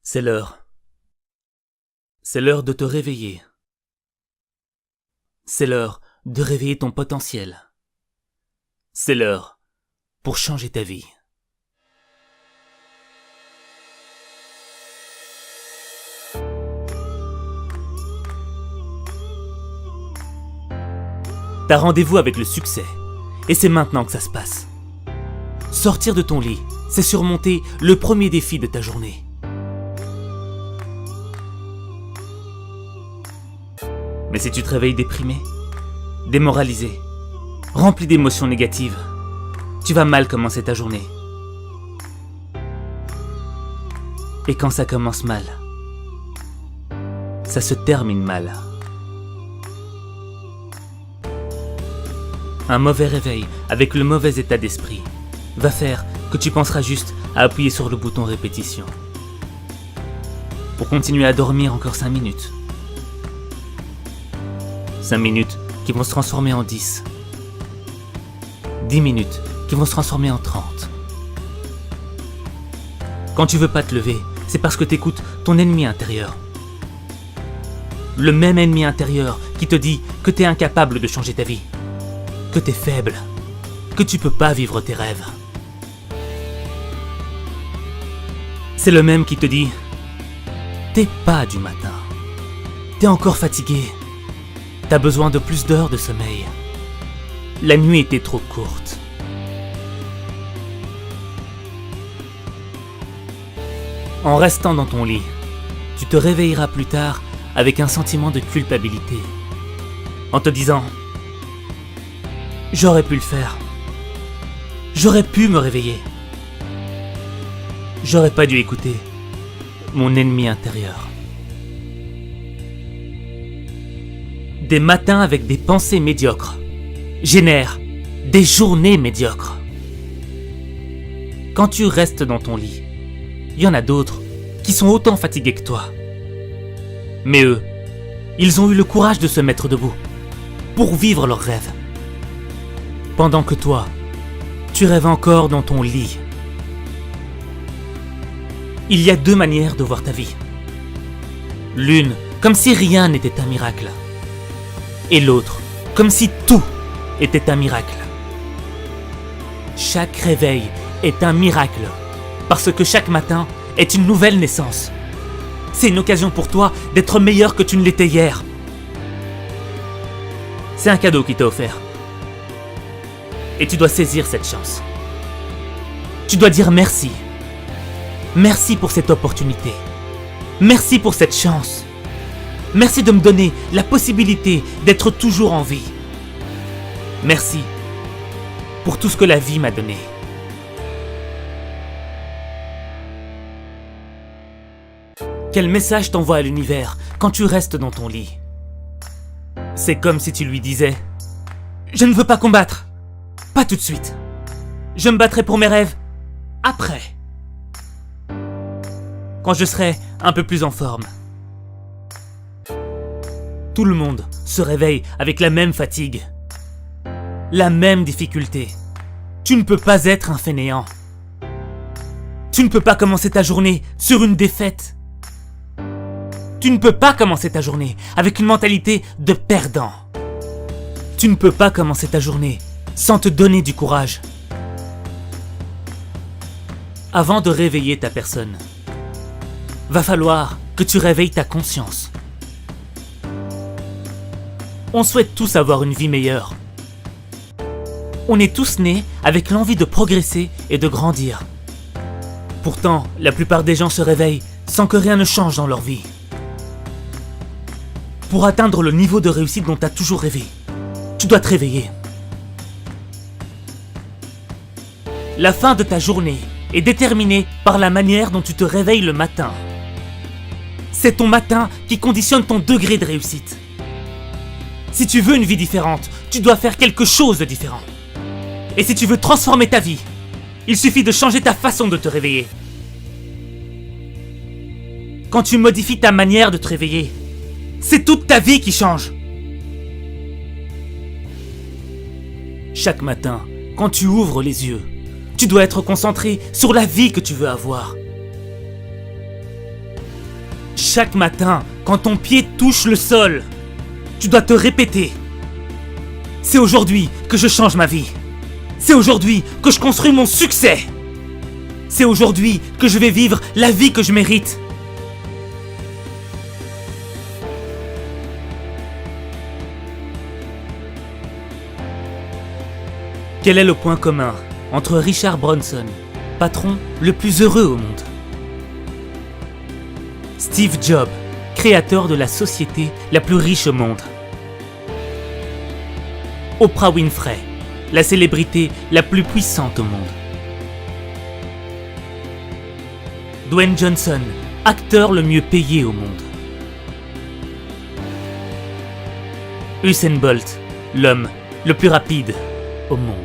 C'est l'heure. C'est l'heure de te réveiller. C'est l'heure de réveiller ton potentiel. C'est l'heure pour changer ta vie. T'as rendez-vous avec le succès, et c'est maintenant que ça se passe. Sortir de ton lit, c'est surmonter le premier défi de ta journée. Mais si tu te réveilles déprimé, démoralisé, rempli d'émotions négatives, tu vas mal commencer ta journée. Et quand ça commence mal, ça se termine mal. Un mauvais réveil avec le mauvais état d'esprit va faire que tu penseras juste à appuyer sur le bouton répétition pour continuer à dormir encore 5 minutes. 5 minutes qui vont se transformer en 10. 10 minutes qui vont se transformer en 30. Quand tu veux pas te lever, c'est parce que t'écoutes ton ennemi intérieur. Le même ennemi intérieur qui te dit que t'es incapable de changer ta vie, que t'es faible, que tu peux pas vivre tes rêves. C'est le même qui te dit « T'es pas du matin, t'es encore fatigué, t'as besoin de plus d'heures de sommeil, la nuit était trop courte. » En restant dans ton lit, tu te réveilleras plus tard avec un sentiment de culpabilité, en te disant « J'aurais pu le faire. J'aurais pu me réveiller. J'aurais pas dû écouter mon ennemi intérieur. » Des matins avec des pensées médiocres génèrent des journées médiocres. Quand tu restes dans ton lit, il y en a d'autres qui sont autant fatigués que toi. Mais eux, ils ont eu le courage de se mettre debout pour vivre leurs rêves. Pendant que toi, tu rêves encore dans ton lit. Il y a 2 manières de voir ta vie. L'une, comme si rien n'était un miracle. Et l'autre, comme si tout était un miracle. Chaque réveil est un miracle, parce que chaque matin est une nouvelle naissance. C'est une occasion pour toi d'être meilleur que tu ne l'étais hier. C'est un cadeau qui t'est offert. Et tu dois saisir cette chance. Tu dois dire merci. Merci pour cette opportunité. Merci pour cette chance. Merci de me donner la possibilité d'être toujours en vie. Merci pour tout ce que la vie m'a donné. Quel message t'envoie à l'univers quand tu restes dans ton lit? C'est comme si tu lui disais « Je ne veux pas combattre. Pas tout de suite. Je me battrai pour mes rêves après. Quand je serai un peu plus en forme. » Tout le monde se réveille avec la même fatigue, la même difficulté. Tu ne peux pas être un fainéant. Tu ne peux pas commencer ta journée sur une défaite. Tu ne peux pas commencer ta journée avec une mentalité de perdant. Tu ne peux pas commencer ta journée sans te donner du courage. Avant de réveiller ta personne, va falloir que tu réveilles ta conscience. On souhaite tous avoir une vie meilleure. On est tous nés avec l'envie de progresser et de grandir. Pourtant, la plupart des gens se réveillent sans que rien ne change dans leur vie. Pour atteindre le niveau de réussite dont tu as toujours rêvé, tu dois te réveiller. La fin de ta journée est déterminée par la manière dont tu te réveilles le matin. C'est ton matin qui conditionne ton degré de réussite. Si tu veux une vie différente, tu dois faire quelque chose de différent. Et si tu veux transformer ta vie, il suffit de changer ta façon de te réveiller. Quand tu modifies ta manière de te réveiller, c'est toute ta vie qui change. Chaque matin, quand tu ouvres les yeux, tu dois être concentré sur la vie que tu veux avoir. chaque matin, quand ton pied touche le sol, tu dois te répéter. C'est aujourd'hui que je change ma vie. C'est aujourd'hui que je construis mon succès. C'est aujourd'hui que je vais vivre la vie que je mérite. Quel est le point commun entre Richard Branson, patron le plus heureux au monde, Steve Jobs, créateur de la société la plus riche au monde, Oprah Winfrey, la célébrité la plus puissante au monde, Dwayne Johnson, acteur le mieux payé au monde, Usain Bolt, l'homme le plus rapide au monde.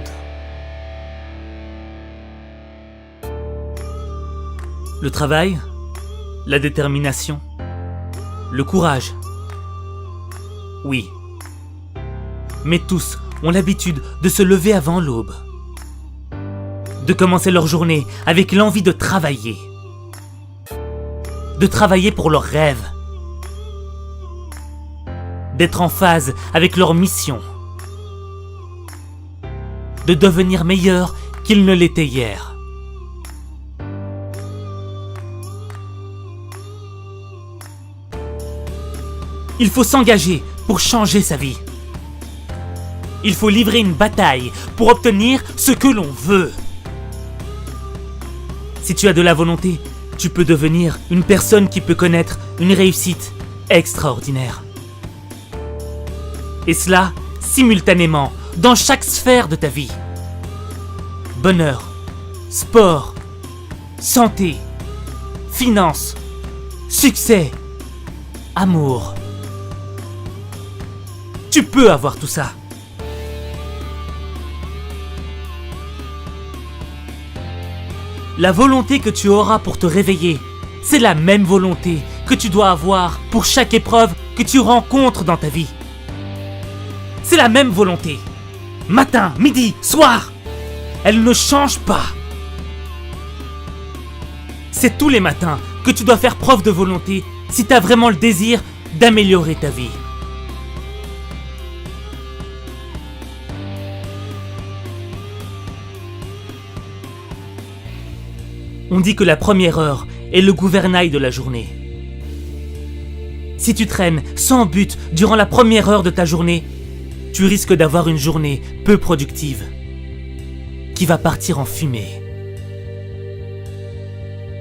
Le travail, la détermination, le courage. Oui. Mais tous ont l'habitude de se lever avant l'aube, de commencer leur journée avec l'envie de travailler pour leurs rêves, d'être en phase avec leur mission, de devenir meilleurs qu'ils ne l'étaient hier. Il faut s'engager pour changer sa vie. Il faut livrer une bataille pour obtenir ce que l'on veut. Si tu as de la volonté, tu peux devenir une personne qui peut connaître une réussite extraordinaire. Et cela, simultanément, dans chaque sphère de ta vie. Bonheur, sport, santé, finances, succès, amour. Tu peux avoir tout ça. La volonté que tu auras pour te réveiller, c'est la même volonté que tu dois avoir pour chaque épreuve que tu rencontres dans ta vie. C'est la même volonté. Matin, midi, soir. Elle ne change pas. C'est tous les matins que tu dois faire preuve de volonté si tu as vraiment le désir d'améliorer ta vie. On dit que la première heure est le gouvernail de la journée. Si tu traînes sans but durant la première heure de ta journée, tu risques d'avoir une journée peu productive, qui va partir en fumée.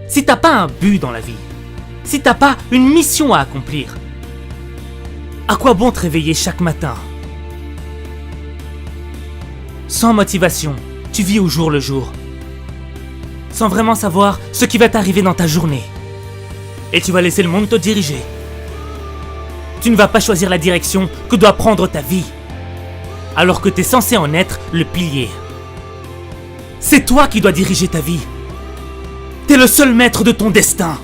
Si t'as pas un but dans la vie, si t'as pas une mission à accomplir, à quoi bon te réveiller chaque matin? Sans motivation, tu vis au jour le jour, sans vraiment savoir ce qui va t'arriver dans ta journée. Et tu vas laisser le monde te diriger. Tu ne vas pas choisir la direction que doit prendre ta vie, alors que tu es censé en être le pilier. C'est toi qui dois diriger ta vie. T'es le seul maître de ton destin.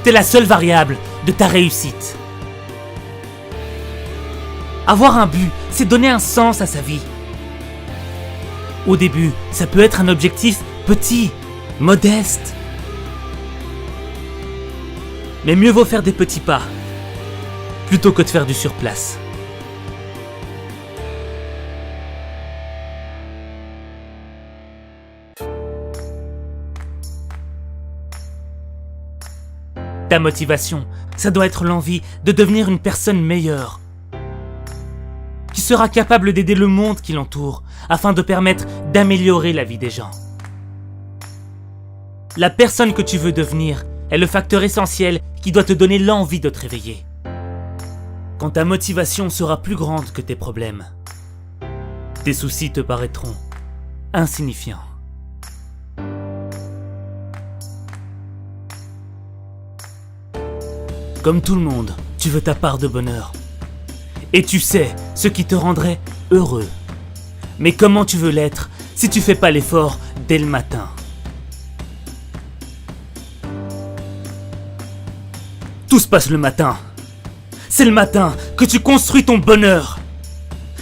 T'es la seule variable de ta réussite. Avoir un but, c'est donner un sens à sa vie. Au début, ça peut être un objectif petit, modeste. Mais mieux vaut faire des petits pas, plutôt que de faire du surplace. Ta motivation, ça doit être l'envie de devenir une personne meilleure, qui sera capable d'aider le monde qui l'entoure, afin de permettre d'améliorer la vie des gens. La personne que tu veux devenir est le facteur essentiel qui doit te donner l'envie de te réveiller. Quand ta motivation sera plus grande que tes problèmes, tes soucis te paraîtront insignifiants. Comme tout le monde, tu veux ta part de bonheur. Et tu sais ce qui te rendrait heureux. Mais comment tu veux l'être si tu fais pas l'effort dès le matin? Tout se passe le matin. C'est le matin que tu construis ton bonheur.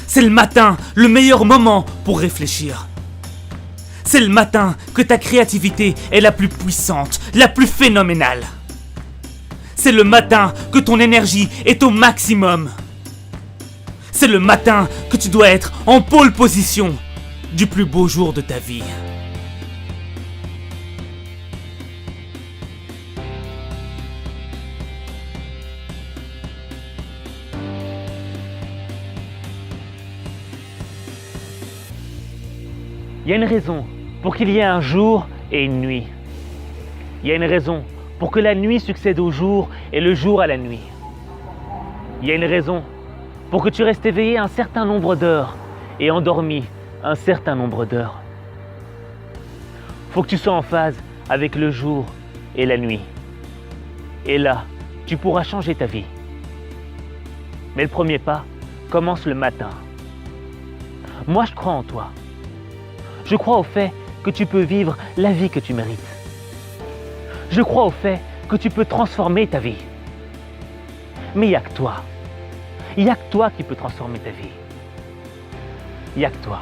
C'est le matin le meilleur moment pour réfléchir. C'est le matin que ta créativité est la plus puissante, la plus phénoménale. C'est le matin que ton énergie est au maximum. C'est le matin que tu dois être en pole position du plus beau jour de ta vie. Il y a une raison pour qu'il y ait un jour et une nuit. Il y a une raison pour que la nuit succède au jour et le jour à la nuit. Il y a une raison pour que tu restes éveillé un certain nombre d'heures et endormi un certain nombre d'heures. Faut que tu sois en phase avec le jour et la nuit. Et là, tu pourras changer ta vie. Mais le premier pas commence le matin. Moi, je crois en toi. Je crois au fait que tu peux vivre la vie que tu mérites. Je crois au fait que tu peux transformer ta vie. Mais il n'y a que toi. Il n'y a que toi qui peux transformer ta vie. Il n'y a que toi.